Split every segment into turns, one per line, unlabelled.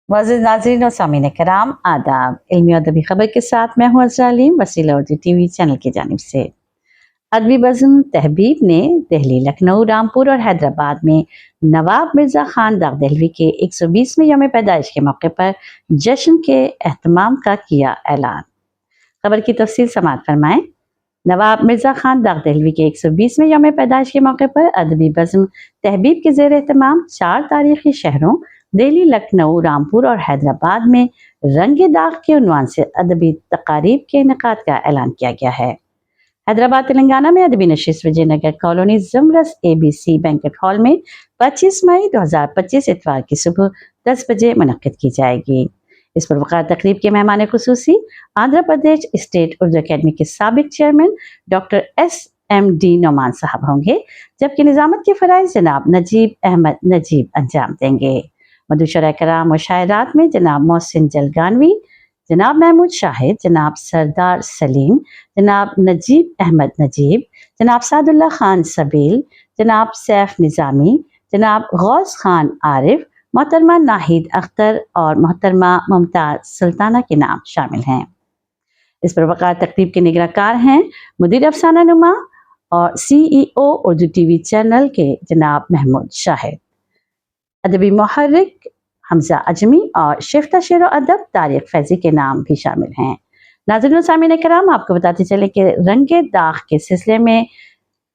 मुअज़्ज़िज़ नाज़रीन और सामीन कराम आदाब। इल्मी और अदबी खबर के साथ मैं हूँ अज़रा अलीम, वसीला उर्दू टीवी चैनल की जानिब से। अदबी बज़्म तहबीब ने दिल्ली, लखनऊ, रामपुर और हैदराबाद में नवाब मिर्ज़ा खान दाग़ दहलवी के 120वें यौम पैदाइश के मौके पर जश्न के एहतमाम का किया ऐलान। खबर की तफसील समाअत फरमाएं। नवाब मिर्ज़ा खान दाग़ दहलवी के 120वें यौम पैदाइश के मौके पर अदबी बज़्म तहबीब के ज़ेर एहतमाम 4 तारीख़ी शहरों दिल्ली, लखनऊ, रामपुर और हैदराबाद में रंगे दाग के उन्वान से अदबी तकारीब के इनेकाद का ऐलान किया गया है। हैदराबाद तेलंगाना में अदबी नशिस्त विजयनगर कॉलोनी ज़मरस ABC बैंकेट हॉल में 25 मई 2025 इतवार की सुबह 10 बजे मुनक्किद की जाएगी। इस पुरवकार तकरीब के मेहमान खुसूसी आंध्र प्रदेश स्टेट उर्दू अकेडमी के साबिक चेयरमैन डॉक्टर SMD नोमान साहब होंगे, जबकि निज़ामत के फ़राइज़ जनाब नजीब अहमद नजीब अंजाम देंगे। मदुशरा कराम और शायरात में जनाब मोहसिन जलगानवी, जनाब महमूद शाहिद, जनाब सरदार सलीम, जनाब नजीब अहमद नजीब, जनाब सादुल्ला खान सबील, जनाब सैफ निज़ामी, जनाब गौस खान आरिफ, मोहतरमा नाहिद अख्तर और मोहतरमा मुमताज़ सुल्ताना के नाम शामिल हैं। इस प्रवकार तकरीब के निगराकार हैं मुदीर अफसाना नुमा और CEO उर्दू टीवी चैनल के जनाब महमूद शाहिद। अदबी मुहर्रिक हमजा अजमी और शिफ्ता शेर व अदब तारिक फैजी के नाम भी शामिल हैं। नाज़रीन सामीन कराम, आपको बताते चले कि रंगे दाग के सिलसिले में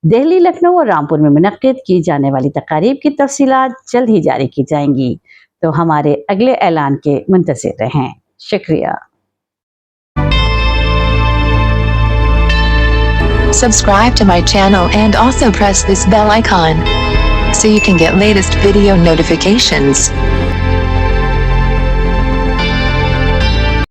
दिल्ली, लखनऊ और रामपुर में मुनक्किद की जाने वाली तकारीब की तफसीलात जल्द ही जारी की जाएंगी, तो हमारे अगले ऐलान के मुंतज़िर रहें। शुक्रिया।
Subscribe to my channel and also press this bell icon so you can get latest video notifications.